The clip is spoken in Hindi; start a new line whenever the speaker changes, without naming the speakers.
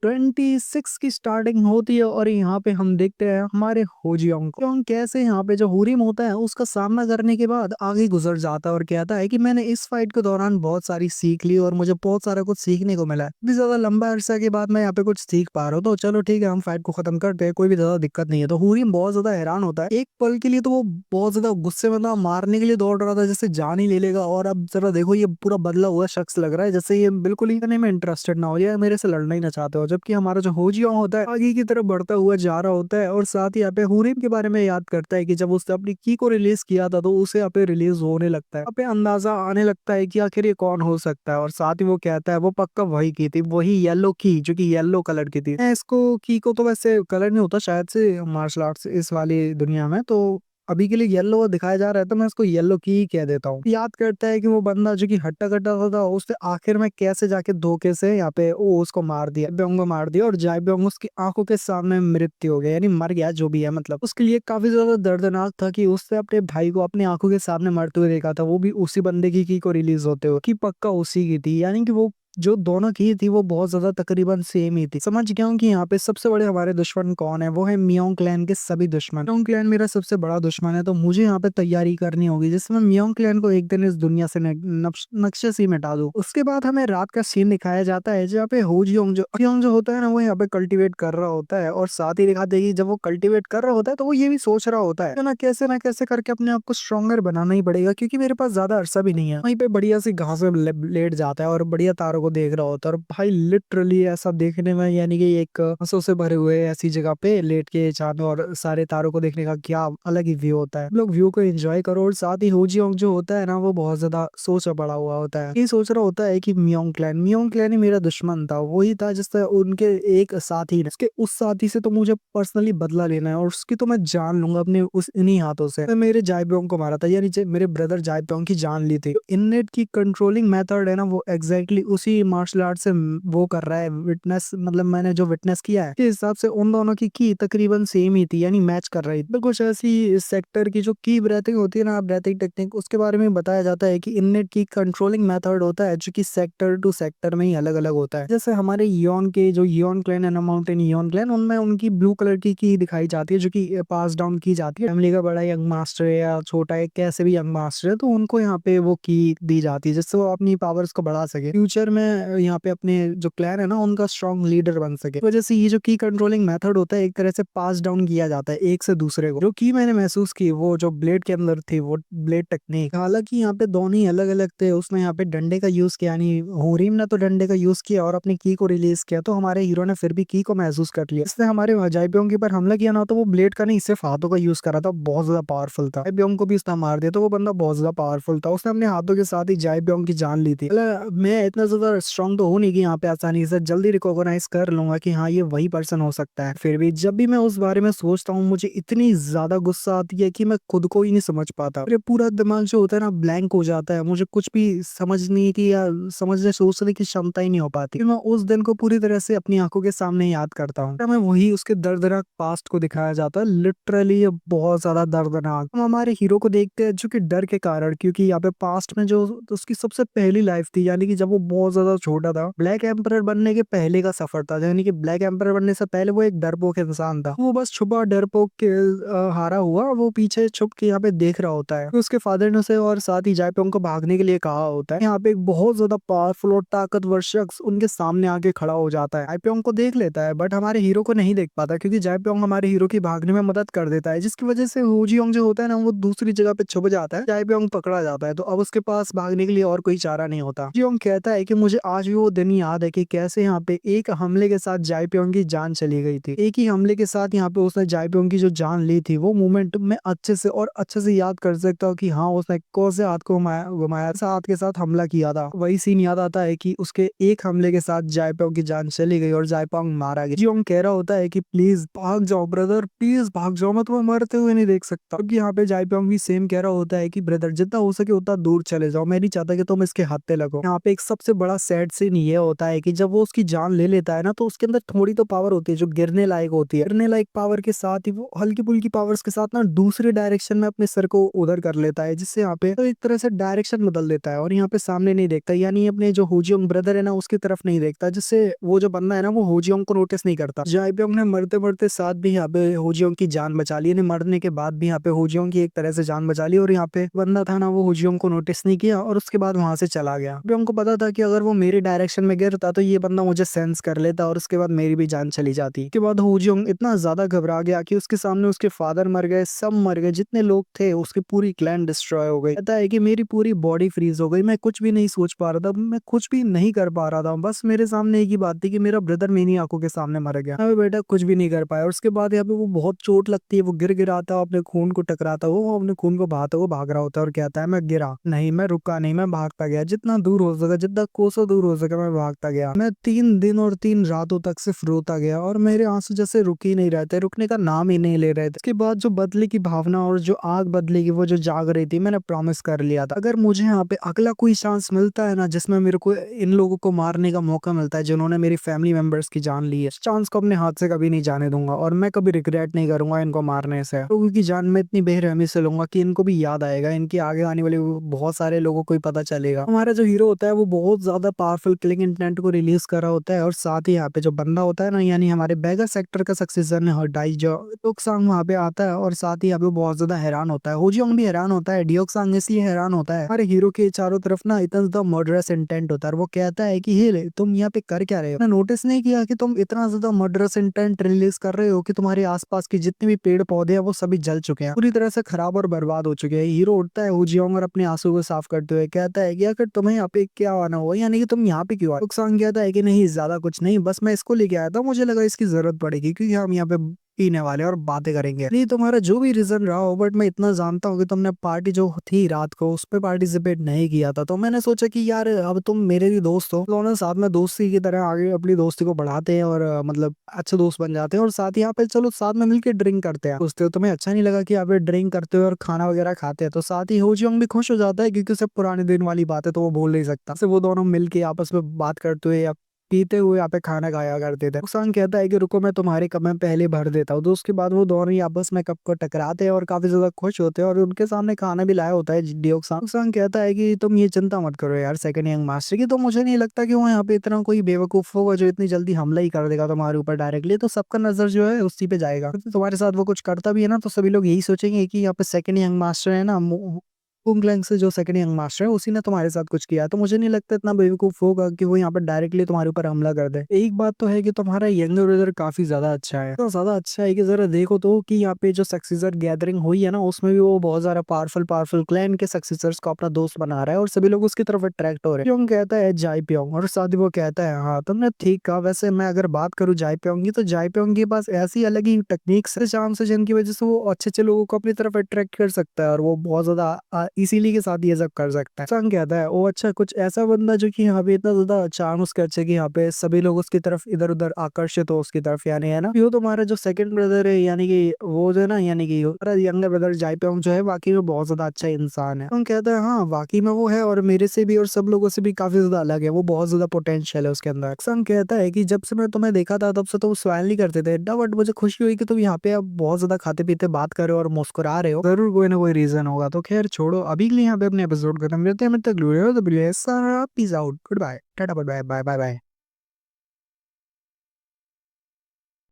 26 की स्टार्टिंग होती है और यहाँ पे हम देखते हैं हमारे होजियोंग को कैसे यहाँ पे जो हुरिम होता है उसका सामना करने के बाद आगे गुजर जाता है और कहता है कि मैंने इस फाइट के दौरान बहुत सारी सीख ली और मुझे बहुत सारा कुछ सीखने को मिला है। इतनी ज्यादा लंबा अरसा के बाद मैं यहाँ पे कुछ सीख पा रहा हूँ, तो चलो ठीक है हम फाइट को खत्म करते हैं, कोई भी ज्यादा दिक्कत नहीं है। तो हुरिम बहुत ज्यादा हैरान होता है एक पल के लिए, तो वो बहुत ज्यादा गुस्से में था, मारने के लिए दौड़ रहा था जैसे जान ही ले लेगा। और अब जरा देखो ये पूरा बदला हुआ शख्स लग रहा है जैसे ये बिल्कुल ही करने में इंटरेस्टेड ना हो, या मेरे से लड़ना ही ना चाहते हो। जबकि हमारा जो होजियोंग होता है आगे की तरफ बढ़ता हुआ जा रहा होता है और साथ ही यहाँ पे हुरिम के बारे में याद करता है कि जब उसने अपनी की को रिलीज किया था तो उसे यहाँ पे रिलीज होने लगता है, यहाँ पे अंदाजा आने लगता है कि आखिर ये कौन हो सकता है। और साथ ही वो कहता है वो पक्का वही की थी, वही येलो की जो कि येलो कलर की थी। इसको की को तो वैसे कलर नहीं होता शायद से मार्शल आर्ट्स इस वाली दुनिया में, तो अभी के लिए येलो दिखाया जा रहा है तो मैं इसको येलो की ही कह देता हूँ। याद करता है कि वो बंदा जो कि हट्टा कट्टा था उसने आखिर में कैसे जाके धोखे से यहाँ पे वो उसको मार दिया, ब्योंग को मार दिया और जाए ब्योंग उसकी आंखों के सामने मृत्यु हो गया, यानी मर गया जो भी है। मतलब उसके लिए काफी ज्यादा दर्दनाक था कि उसने अपने भाई को अपनी आंखों के सामने मरते हुए देखा था, वो भी उसी बंदे की को रिलीज होते हुए, कि पक्का उसी की थी। यानी कि वो जो दोनों की थी वो बहुत ज्यादा तकरीबन सेम ही थी। समझ गया हूँ कि यहाँ पे सबसे बड़े हमारे दुश्मन कौन है, वो है मियोंग क्लैन के सभी दुश्मन। मियोंग क्लैन मेरा सबसे बड़ा दुश्मन है, तो मुझे यहाँ पे तैयारी करनी होगी जिससे मैं मियोंग क्लैन को एक दिन इस दुनिया से नक्शे से ही मिटा दूं। उसके बाद हमें रात का सीन दिखाया जाता है जहाँ पे होजियोंग जो होता है ना वो यहाँ पे कल्टीवेट कर रहा होता है, और साथ ही दिखाते हैं कि जब वो कल्टीवेट कर रहा होता है तो वो ये भी सोच रहा होता है ना कैसे करके अपने आप को स्ट्रॉन्गर बनाना ही पड़ेगा, क्योंकि मेरे पास ज्यादा अरसा भी नहीं है। वहीं पे बढ़िया सी घास में लेट जाता है और बढ़िया तारों को देख रहा होता है। और भाई लिटरली ऐसा देखने में, यानी कि एक हंसों से भरे हुए ऐसी जगह पे लेट के चांद और सारे तारों को देखने का क्या अलग ही व्यू होता है। आप लोग व्यू को एंजॉय करो। और साथ ही होजियोंग जो होता है ना वो बहुत ज्यादा सोच पड़ा हुआ होता है, ये सोच रहा होता है कि मियोंग क्लैन ही मेरा दुश्मन था, वही था जिससे उनके एक साथी ने, उसके उस साथी से तो मुझे पर्सनली बदला लेना है और उसकी तो मैं जान लूंगा अपने उस इन्हीं हाथों से। तो मेरे जायब्योंग को मारा था, यानी मेरे ब्रदर जायब्योंग की जान ली थी। इननेट की कंट्रोलिंग मेथड है ना वो एग्जैक्टली उसी मार्शल आर्ट से वो कर रहा है विटनेस, मतलब मैंने जो विटनेस किया है के हिसाब से उन दोनों की तकरीबन सेम ही थी, यानी मैच कर रही थी। तो कुछ ऐसी इस सेक्टर की जो की ब्रेथिंग होती है ना, ब्रेथिंग टेक्निक, उसके बारे में बताया जाता है कि इननेट की कंट्रोलिंग मेथड होता है जो कि सेक्टर टू सेक्टर में ही अलग अलग होता है। जैसे हमारे योन के जो योन क्लैन है ना, माउंटेन योन क्लैन, उनमें उनकी ब्लू कलर की दिखाई जाती है जो कि पास डाउन की जाती है। फैमिली का बड़ा यंग मास्टर है या छोटा है, कैसे भी यंग मास्टर है, तो उनको यहाँ पे वो की दी जाती है जिससे वो अपनी पावर्स को बढ़ा सके, फ्यूचर में यहाँ पे अपने जो क्लैन है ना उनका स्ट्रॉन्ग लीडर बन सके। वजह से ये जो की कंट्रोलिंग मेथड होता है एक तरह से पास डाउन किया जाता है एक से दूसरे को। जो की मैंने महसूस की वो जो ब्लेड के अंदर थी, वो ब्लेड टेक्निक, हालांकि यहाँ पे दोनों ही अलग अलग थे। उसने यहाँ पे डंडे का यूज किया, यानी होरिम ने तो डंडे का यूज किया और अपनी की को रिलीज किया, तो हमारे हीरो ने फिर भी की को महसूस कर लिया। इसने हमारे जाइब्योंग के ऊपर हमला किया ना, तो वो ब्लेड का नहीं सिर्फ हाथों का यूज करा था, बहुत ज्यादा पावरफुल था। जाइब्योंग को भी उसने मार दिया, तो वो बंदा बहुत ज्यादा पावरफुल था, उसने अपने हाथों के साथ ही जाइब्योंग की जान ली थी। मैं इतना ज्यादा स्ट्रॉन्ग तो हूँ नहीं कि यहाँ पे आसानी से जल्दी रिकॉग्नाइज कर लूंगा कि हाँ ये वही पर्सन हो सकता है। फिर भी जब भी मैं उस बारे में सोचता हूँ मुझे इतनी ज्यादा गुस्सा आती है कि मैं खुद को ही नहीं समझ पाता। मेरे पूरा दिमाग जो होता है ना ब्लैंक हो जाता है, मुझे कुछ भी समझने की या समझने सोचने की क्षमता ही नहीं हो पाती। फिर मैं उस दिन को पूरी तरह से अपनी आंखों के सामने याद करता हूँ, मैं वही उसके दर्दनाक पास्ट को दिखाया जाता है। लिटरली ये बहुत ज्यादा दर्दनाक। हम हमारे हीरो को देखते हैं जो कि डर के कारण, क्योंकि यहाँ पे पास्ट में जो उसकी सबसे पहली लाइफ थी, यानी कि जब वो बहुत ज्यादा छोटा था, ब्लैक एम्परर बनने के पहले का सफर था, यानी कि ब्लैक एम्परर बनने से पहले वो एक डरपोक इंसान था। वो बस छुपा डरपोक के हारा हुआ, वो पीछे छुप के यहाँ पे देख रहा होता है। तो उसके फादर ने उसे और साथ ही जायपोंग को भागने के लिए कहा होता है। यहाँ पे एक बहुत ज्यादा पावरफुल और ताकतवर शख्स उनके सामने आके खड़ा हो जाता है, जायपोंग को देख लेता है बट हमारे हीरो को नहीं देख पाता, क्योंकि जायपोंग हमारे हीरो की भागने में मदद कर देता है, जिसकी वजह से होजियोंग जो होता है ना वो दूसरी जगह पे छुप जाता है, जायपोंग पकड़ा जाता है। तो अब उसके पास भागने के लिए और कोई चारा नहीं होता। जियोंग कहता है कि मुझे आज भी वो दिन याद है कि कैसे यहाँ पे एक हमले के साथ जायपोंग की जान चली गई थी। एक ही हमले के साथ यहाँ पे उसने जायपोंग की जो जान ली थी, वो मोमेंट मैं अच्छे से याद कर सकता हूँ कि हाँ उसने कौन से हाथ को घुमाया था, हाथ के साथ हमला किया था। वही सीन याद आता है कि उसके एक हमले के साथ जायपोंग की जान चली गई और जायपोंग मारा गया। जियोंग कह रहा होता है कि प्लीज भाग जाओ ब्रदर, प्लीज भाग जाओ, मैं तुम्हें मरते हुए नहीं देख सकता। क्योंकि यहाँ पे जायपोंग भी सेम कह रहा होता है कि ब्रदर जितना हो सके उतना दूर चले जाओ, मैं नहीं चाहता कि तुम इसके हाथ पे लगो। यहाँ पे एक सबसे बड़ा सैड सीन ये होता है कि जब वो उसकी जान ले लेता है ना, तो उसके अंदर थोड़ी तो पावर होती है जो गिरने लायक होती है। गिरने लायक पावर के साथ ही वो हल्की फुल्की पावर्स के साथ ना दूसरे डायरेक्शन में अपने सर को उधर कर लेता है, जिससे यहाँ पे तो एक तरह से डायरेक्शन बदल देता है और यहाँ पे सामने नहीं देखता, यानी अपने जो होजियोंग ब्रदर है ना उसकी तरफ नहीं देखता, जिससे वो जो बंदा है ना वो होजियोंग को नोटिस नहीं करता। जाइपियोंग ने मरते मरते साथ भी यहाँ पे होजियोंग की जान बचा ली, मरने के बाद भी यहाँ पे होजियोंग की एक तरह से जान बचा ली, और यहाँ पे बंदा था ना वो होजियोंग को नोटिस नहीं किया और उसके बाद वहां से चला गया। जाइपियोंग को पता था कि अगर वो मेरे डायरेक्शन में गिरता तो ये बंदा मुझे सेंस कर लेता और उसके बाद मेरी भी जान चली जाती। उसके बाद होजियोंग इतना ज्यादा घबरा गया कि उसके सामने उसके फादर मर गए, सब मर गए, जितने लोग थे, उसकी पूरी क्लैन डिस्ट्रॉय हो गई। कहता है कि मेरी पूरी बॉडी फ्रीज हो गई, मैं कुछ भी नहीं सोच पा रहा था, मैं कुछ भी नहीं कर पा रहा था, बस मेरे सामने एक ही बात थी कि मेरा ब्रदर मेरी आंखों के सामने मर गया, मैं बेटा कुछ भी नहीं कर पाया। और उसके बाद यहाँ पे वो बहुत चोट लगती है, वो गिर गिराता है, अपने खून को टकराता है, वो अपने खून को बहाता हुआ भाग रहा होता है और कहता है मैं गिरा नहीं, मैं रुका नहीं, मैं भागता गया, जितना दूर हो सका, जितना कोसों दूर हो सका मैं भागता गया। मैं 3 दिन और 3 रातों तक सिर्फ रोता गया और मेरे आंसू जैसे रुक ही नहीं रहते, रुकने का नाम ही नहीं ले रहे थे। उसके बाद जो बदले की भावना और जो आग बदले की वो जो जाग रही थी, मैंने प्रॉमिस कर लिया था अगर मुझे यहाँ पे अगला कोई चांस मिलता है ना जिसमें मेरे को इन लोगों को मारने का मौका मिलता है जिन्होंने मेरी फैमिली मेंबर्स की जान ली है, चांस को अपने हाथ से कभी नहीं जाने दूंगा और मैं कभी रिग्रेट नहीं करूंगा इनको मारने से। लोगों की जान में इतनी बेरहमी से लूंगा कि इनको भी याद आएगा, इनकी आगे आने वाले बहुत सारे लोगों को ही पता चलेगा। हमारा जो हीरो होता है वो बहुत ज्यादा पावरफुल किलिंग इंटेंट को रिलीज कर रहा होता है और साथ ही यहाँ पे जो बंदा होता है ना, यानी हमारे बैगर सेक्टर का सक्सेसर ने डाई जो डियोक्सांग वहाँ पे आता है और साथ ही यहाँ पे बहुत ज्यादा हैरान होता है। होजियोंग भी हैरान होता है, डियोक्सांग इसलिए हैरान होता है, हमारे हीरो के चारों तरफ ना इतना ज्यादा मर्डरस इंटेंट होता है। वो कहता है कि हे तुम यहाँ पे कर क्या रहे हो, नोटिस नहीं किया कि तुम इतना ज्यादा मर्डरस इंटेंट रिलीज कर रहे हो कि तुम्हारे आसपास के जितने भी पेड़ पौधे हैं वो सभी जल चुके हैं, पूरी तरह से खराब और बर्बाद हो चुके हैं। हीरो उठता है होजियोंग और अपने आंसू को साफ करते हुए कहता है कि अगर तुम्हें यहाँ पे क्या आना हुआ, यानी कि तुम यहाँ पे क्यों आए। डियोक्सांग कहता है कि नहीं ज्यादा कुछ नहीं, बस मैं इसको लेके आया था, मुझे लगा इसकी जरूरत पड़ेगी क्योंकि हम यहाँ पे पीने वाले और बातें करेंगे। नहीं तुम्हारा जो भी रीजन रहा हो, बट मैं इतना जानता हूँ कि तुमने पार्टी जो थी रात को उस पर पार्टिसिपेट नहीं किया था, तो मैंने सोचा कि यार अब तुम मेरे भी दोस्त हो, दोनों साथ में दोस्ती की तरह आगे अपनी दोस्ती को बढ़ाते हैं और मतलब अच्छे दोस्त बन जाते हैं और साथ यहाँ पे चलो साथ में मिलकर ड्रिंक करते हैं। पूछते हो तुम्हें अच्छा नहीं लगा कि आप ड्रिंक करते हो और खाना वगैरह खाते हैं, तो साथ ही होजियोंग भी खुश हो जाता है क्योंकि उसे पुराने दिन वाली बात है तो वो बोल नहीं सकता। से वो दोनों मिलके आपस में बात करते हुए पीते हुए यहाँ पे खाना खाया करते थे। नुकसान कहता है कि रुको मैं तुम्हारे कप में पहले भर देता हूँ, तो उसके बाद वो दोनों ही आपस में कप को टकराते हैं और काफी ज्यादा खुश होते हैं और उनके सामने खाना भी लाया होता है डियोक्सांग। नुकसान कहता है कि तुम ये चिंता मत करो यार सेकंड यंग मास्टर की, तो मुझे नहीं लगता कि वो यहाँ पे इतना कोई बेवकूफ होगा जो इतनी जल्दी हमला ही कर देगा तुम्हारे ऊपर डायरेक्टली, तो सबका नजर जो है उसी पे जाएगा। तो तुम्हारे साथ वो कुछ करता भी है ना तो सभी लोग यही सोचेंगे कि यहाँ पे सेकंड यंग मास्टर है ना, पुंगलैंग से जो सेकंड यंग मास्टर है उसी ने तुम्हारे साथ कुछ किया, तो मुझे नहीं लगता इतना बेवकूफ होगा कि वो यहाँ पर डायरेक्टली तुम्हारे ऊपर हमला कर दे। एक बात तो है कि तुम्हारा यंगर ब्रदर काफी ज्यादा अच्छा है, तो ज्यादा अच्छा है कि जरा देखो तो कि यहाँ पे जो सक्सेसर गैदरिंग हुई है ना उसमें भी वो बहुत ज्यादा पावरफुल क्लैन के सक्सेसर्स को अपना दोस्त बना रहा है और सभी लोग उसकी तरफ अट्रैक्ट हो रहे हैं। प्योंग कहता है जाई प्योंग, और साथ ही वो कहता है हाँ तुमने ठीक कहा, वैसे मैं अगर बात करूँ जाई प्योंग की, तो जाई प्योंग के पास ऐसी अलग ही टेक्निक्स है चांस है जिनकी वजह से वो अच्छे अच्छे लोगों को अपनी तरफ अट्रैक्ट कर सकता है और वो बहुत ज्यादा इसीलिए के साथ ये सब कर सकता है। संग कहता है वो अच्छा कुछ ऐसा बंदा जो कि यहाँ पे इतना ज्यादा चार्म उसका अच्छा कि यहाँ पे सभी लोग उसकी तरफ इधर उधर आकर्षित हो उसकी तरफ, यानी है ना यो तुम्हारा जो सेकंड ब्रदर है, यानी कि वो जो है ना, यानी कि यंगर ब्रदर जाइप्योंग जो है वाकई में बहुत ज्यादा अच्छा इंसान है। संग कहता है हाँ वाकई में वो है और मेरे से भी और सब लोगों से भी काफी ज्यादा अलग है, वो बहुत ज्यादा पोटेंशियल है उसके अंदर। संग कहता है कि जब से मैं तुम्हें देखा था तब से तो स्माइल नहीं करते थे, बट मुझे खुशी हुई कि तुम यहाँ पे अब बहुत ज्यादा खाते पीते बात कर रहे हो और मुस्कुरा रहे हो, जरूर कोई ना कोई रीजन होगा। तो खैर छोड़ो, अभी के लिए यहाँ पे अपने एपिसोड खत्म करते हैं, तब तक peace out, good bye, tata, bye bye bye bye.